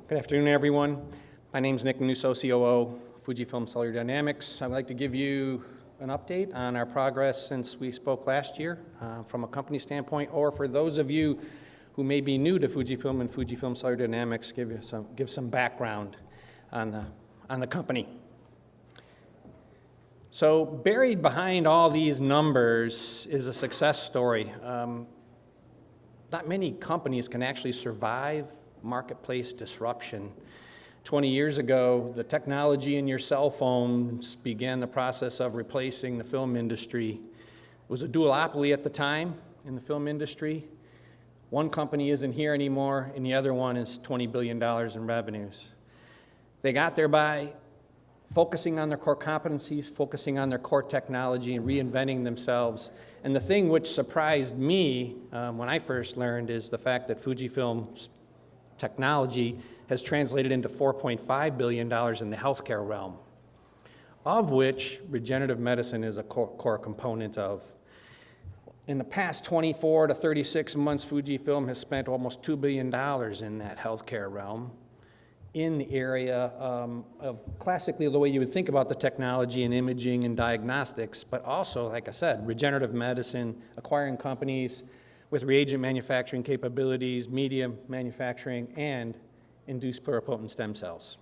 Good afternoon, everyone. My name is Nick Manusos, COO, FUJIFILM Cellular Dynamics. I'd like to give you an update on our progress since we spoke last year from a company standpoint, or for those of you who may be new to FUJIFILM and FUJIFILM Cellular Dynamics, give some background on the company. So buried behind all these numbers is a success story. Not many companies can actually survive marketplace disruption. 20 years ago, the technology in your cell phones began the process of replacing the film industry. It was a duopoly at the time in the film industry. One company isn't here anymore, and the other one is $20 billion in revenues. They got there by focusing on their core competencies, focusing on their core technology, and reinventing themselves. And the thing which surprised me when I first learned is the fact that FUJIFILM's technology has translated into $4.5 billion in the healthcare realm, of which regenerative medicine is a core component of. In the past 24 to 36 months, FUJIFILM has spent almost $2 billion in that healthcare realm in the area of classically the way you would think about the technology and imaging and diagnostics, but also, like I said, regenerative medicine, acquiring companies with reagent manufacturing capabilities, media manufacturing, and induced pluripotent stem cells.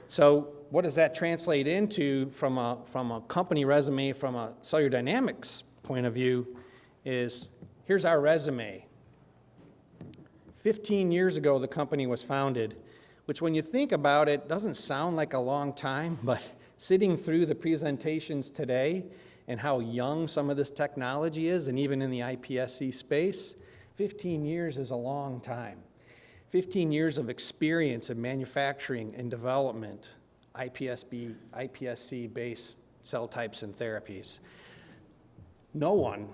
So what does that translate into from a company resume, from a cellular dynamics point of view, is here's our resume. 15 years ago, the company was founded, which when you think about it, doesn't sound like a long time, but sitting through the presentations today and how young some of this technology is, and even in the iPSC space, 15 years is a long time. 15 years of experience in manufacturing and development, iPSC-based cell types and therapies. No one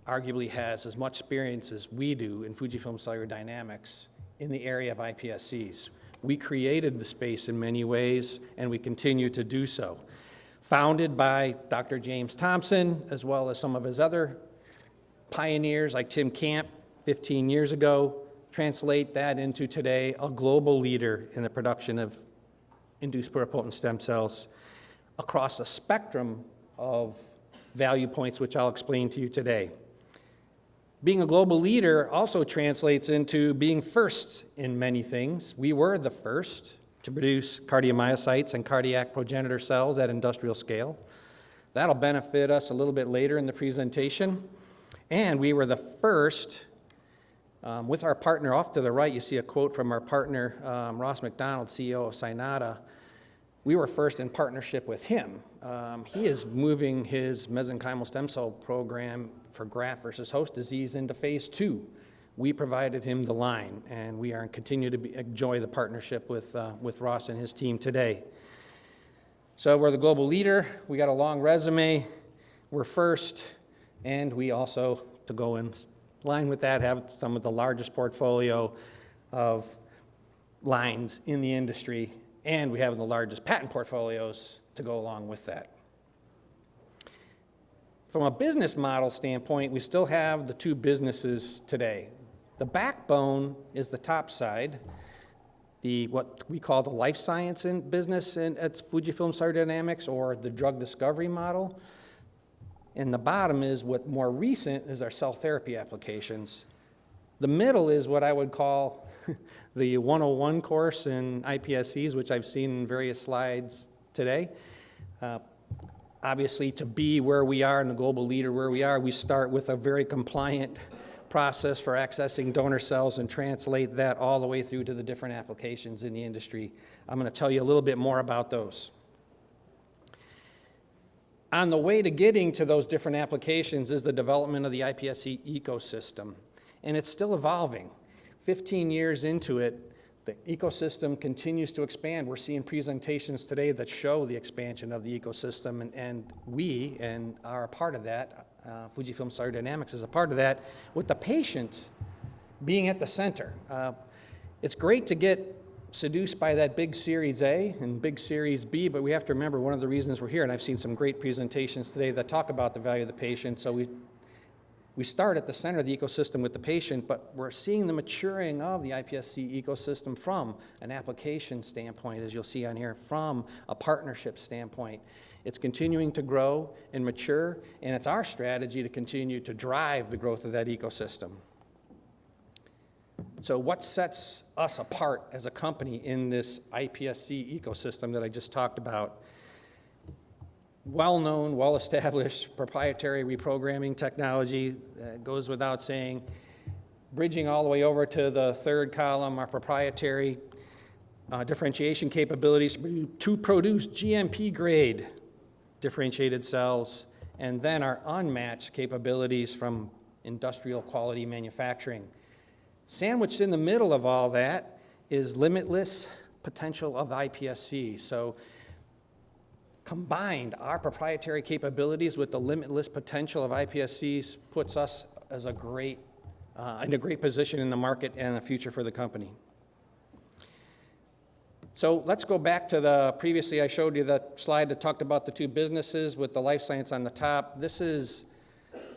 arguably has as much experience as we do in FUJIFILM Cellular Dynamics in the area of iPSCs. We created the space in many ways, and we continue to do so. Founded by Dr. James Thompson, as well as some of his other pioneers like Tim Camp 15 years ago, translate that into today a global leader in the production of induced pluripotent stem cells across a spectrum of value points, which I'll explain to you today. Being a global leader also translates into being first in many things. We were the first to produce cardiomyocytes and cardiac progenitor cells at industrial scale. That'll benefit us a little bit later in the presentation. And we were the first, with our partner off to the right, you see a quote from our partner, Ross McDonald, CEO of Cynata. We were first in partnership with him. He is moving his mesenchymal stem cell program for graft versus host disease into phase 2. We provided him the line, and we are continue to enjoy the partnership with Ross and his team today. So we're the global leader. We got a long resume. We're first, and we also, to go in line with that, have some of the largest portfolio of lines in the industry, and we have the largest patent portfolios to go along with that. From a business model standpoint, we still have the two businesses today. The backbone is the top side, what we call the life science business at FUJIFILM Cellular Dynamics, or the drug discovery model. And the bottom is what more recent is our cell therapy applications. The middle is what I would call the 101 course in iPSCs, which I've seen in various slides today. Obviously, to be where we are and the global leader where we are, we start with a very compliant process for accessing donor cells and translate that all the way through to the different applications in the industry. I'm going to tell you a little bit more about those. On the way to getting to those different applications is the development of the iPSC ecosystem, and it's still evolving. 15 years into it, the ecosystem continues to expand. We're seeing presentations today that show the expansion of the ecosystem, and we are a part of that. FUJIFILM Cellular Dynamics is a part of that, with the patient being at the center. It's great to get seduced by that big Series A and big Series B, but we have to remember one of the reasons we're here, and I've seen some great presentations today that talk about the value of the patient, so we We start at the center of the ecosystem with the patient, but we're seeing the maturing of the iPSC ecosystem from an application standpoint, as you'll see on here, from a partnership standpoint. It's continuing to grow and mature, and it's our strategy to continue to drive the growth of that ecosystem. So what sets us apart as a company in this iPSC ecosystem that I just talked about? Well-known, well-established proprietary reprogramming technology, goes without saying. Bridging all the way over to the third column, our proprietary differentiation capabilities to produce GMP-grade differentiated cells, and then our unmatched capabilities from industrial quality manufacturing. Sandwiched in the middle of all that is limitless potential of iPSC. So combined, our proprietary capabilities with the limitless potential of iPSCs puts us as in a great position in the market and the future for the company. So let's go back to previously I showed you the slide that talked about the two businesses with the life science on the top. This is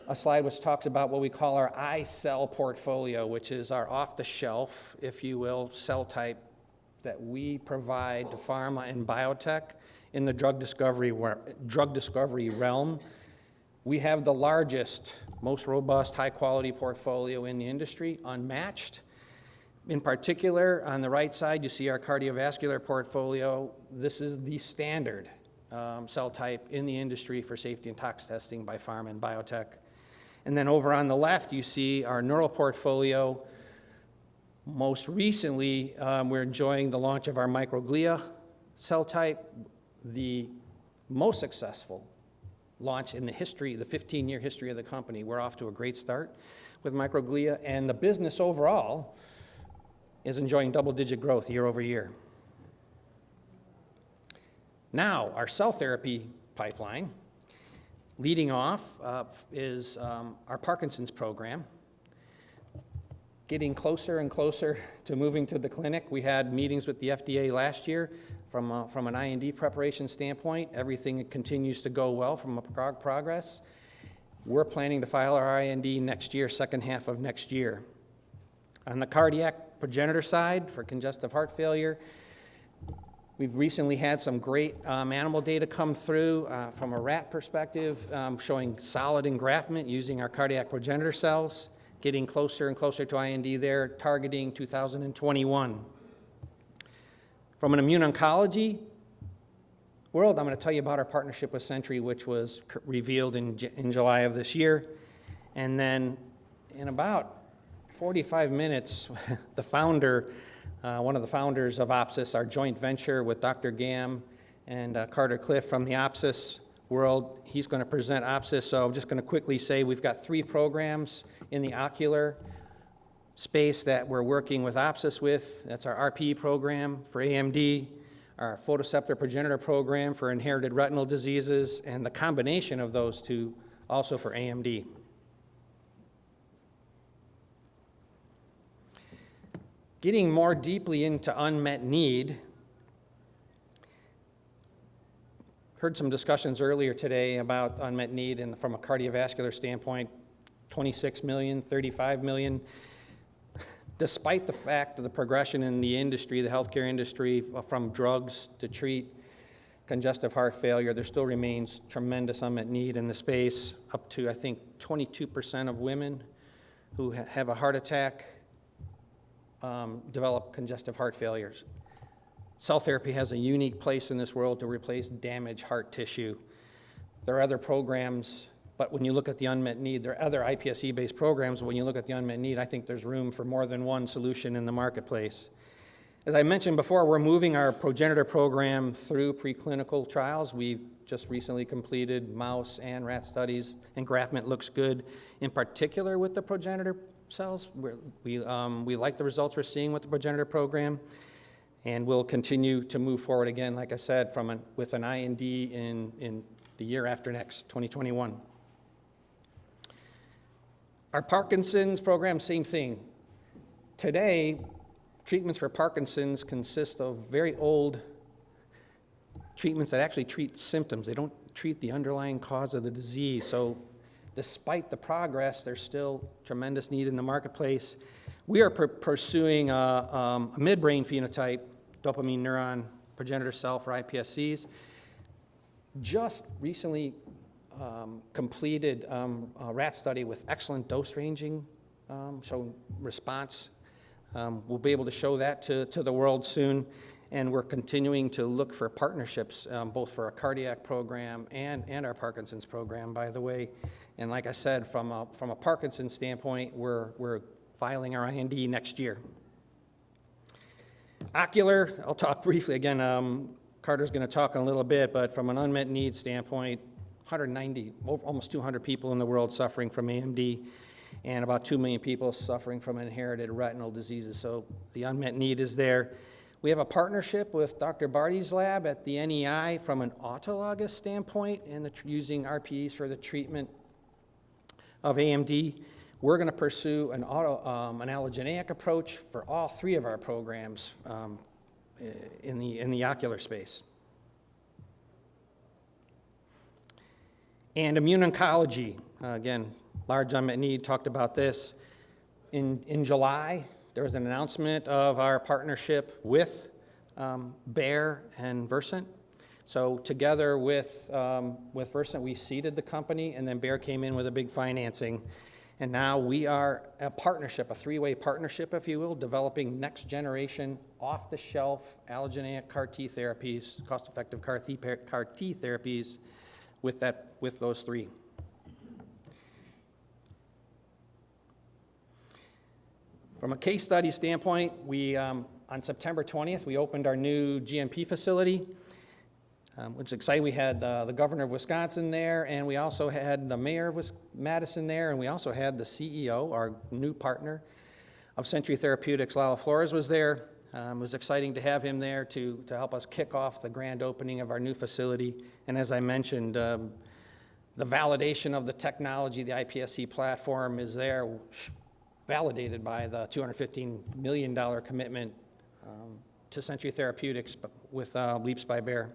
a slide which talks about what we call our ICell portfolio, which is our off-the-shelf, if you will, cell type that we provide to pharma and biotech in the drug discovery realm. We have the largest, most robust, high-quality portfolio in the industry, unmatched. In particular, on the right side, you see our cardiovascular portfolio. This is the standard cell type in the industry for safety and tox testing by pharma and biotech. And then over on the left, you see our neural portfolio. Most recently, we're enjoying the launch of our microglia cell type, the most successful launch in the history, the 15-year history of the company. We're off to a great start with microglia, and the business overall is enjoying double-digit growth year over year. Now, our cell therapy pipeline, leading off is our Parkinson's program. Getting closer and closer to moving to the clinic. We had meetings with the FDA last year from an IND preparation standpoint. Everything continues to go well from a progress. We're planning to file our IND next year, second half of next year. On the cardiac progenitor side for congestive heart failure, we've recently had some great animal data come through from a rat perspective, showing solid engraftment using our cardiac progenitor cells, getting closer and closer to IND there, targeting 2021. From an immune oncology world, I'm going to tell you about our partnership with Century, which was revealed in July of this year. And then in about 45 minutes, the founder, one of the founders of OPSIS, our joint venture with Dr. Gam and Carter Cliff from the OPSIS world, he's going to present OPSIS. So I'm just going to quickly say we've got 3 programs in the ocular space that we're working with OPSIS with. That's our RPE program for AMD, our photoreceptor progenitor program for inherited retinal diseases, and the combination of those two also for AMD. Getting more deeply into unmet need, heard some discussions earlier today about unmet need and from a cardiovascular standpoint, 26 million, 35 million. Despite the fact of the progression in the industry, the healthcare industry, from drugs to treat congestive heart failure, there still remains tremendous unmet need in the space. Up to, I think, 22% of women who have a heart attack develop congestive heart failures. Cell therapy has a unique place in this world to replace damaged heart tissue. There are other programs, but when you look at the unmet need, there are other iPSC-based programs, but when you look at the unmet need, I think there's room for more than one solution in the marketplace. As I mentioned before, we're moving our progenitor program through preclinical trials. We've just recently completed mouse and rat studies. Engraftment looks good, in particular with the progenitor cells. We like the results we're seeing with the progenitor program, and we'll continue to move forward again, like I said, with an IND in the year after next, 2021. Our Parkinson's program, same thing. Today, treatments for Parkinson's consist of very old treatments that actually treat symptoms. They don't treat the underlying cause of the disease. So despite the progress, there's still tremendous need in the marketplace. We are pursuing a midbrain phenotype, dopamine neuron progenitor cell for iPSCs. Just recently completed a rat study with excellent dose ranging, showing response. We'll be able to show that to the world soon, and we're continuing to look for partnerships, both for our cardiac program and our Parkinson's program, by the way. And like I said, from a Parkinson's standpoint, we're filing our IND next year. Ocular, I'll talk briefly again. Carter's going to talk in a little bit, but from an unmet need standpoint, 190, almost 200 people in the world suffering from AMD, and about 2 million people suffering from inherited retinal diseases. So the unmet need is there. We have a partnership with Dr. Barty's lab at the NEI from an autologous standpoint, and using RPEs for the treatment of AMD. We're going to pursue an allogeneic approach for all 3 of our programs in the ocular space. And immune oncology, again, large unmet need, talked about this. In July, there was an announcement of our partnership with Bayer and Versant. So together with Versant, we seeded the company, and then Bayer came in with a big financing. And now we are a partnership, a 3-way partnership, if you will, developing next generation off-the-shelf allogeneic CAR T therapies, cost-effective CAR T therapies with those 3. From a case study standpoint, we on September 20th, we opened our new GMP facility, which is exciting. We had the governor of Wisconsin there, and we also had the mayor of Madison there, and we also had the CEO, our new partner of Century Therapeutics, Lalo Flores, was there. It was exciting to have him there to help us kick off the grand opening of our new facility. And as I mentioned, the validation of the technology, the iPSC platform is there, validated by the $215 million commitment to Century Therapeutics with Leaps by Bayer.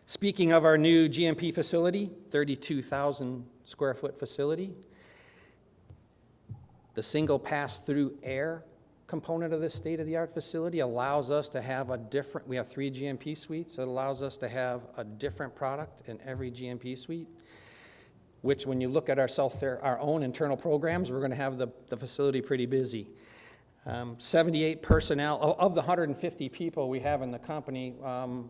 Speaking of our new GMP facility, 32,000 square foot facility, the single pass-through air component of this state-of-the-art facility allows us to have we have 3 GMP suites. It allows us to have a different product in every GMP suite, which when you look at our own internal programs, we're going to have the facility pretty busy. 78 personnel, of the 150 people we have in the company,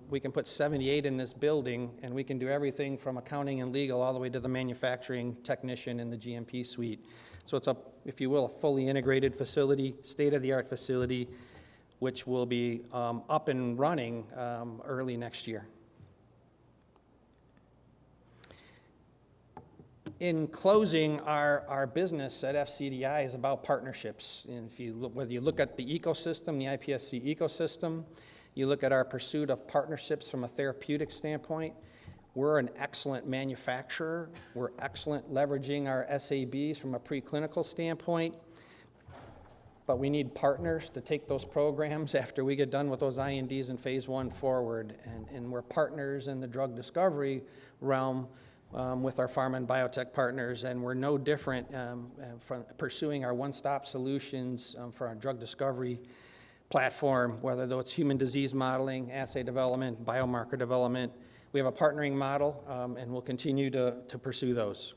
we can put 78 in this building, and we can do everything from accounting and legal all the way to the manufacturing technician in the GMP suite. So it's if you will, a fully integrated facility, state-of-the-art facility, which will be up and running early next year. In closing, our business at FCDI is about partnerships. And whether you look at the ecosystem, the iPSC ecosystem, you look at our pursuit of partnerships from a therapeutic standpoint, we're an excellent manufacturer. We're excellent leveraging our SABs from a preclinical standpoint. But we need partners to take those programs after we get done with those INDs in phase 1 forward. And we're partners in the drug discovery realm with our pharma and biotech partners, and we're no different from pursuing our one-stop solutions for our drug discovery platform, whether though it's human disease modeling, assay development, biomarker development. We have a partnering model, and we'll continue to pursue those.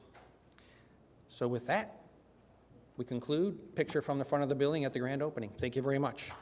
So with that, we conclude. Picture from the front of the building at the grand opening. Thank you very much.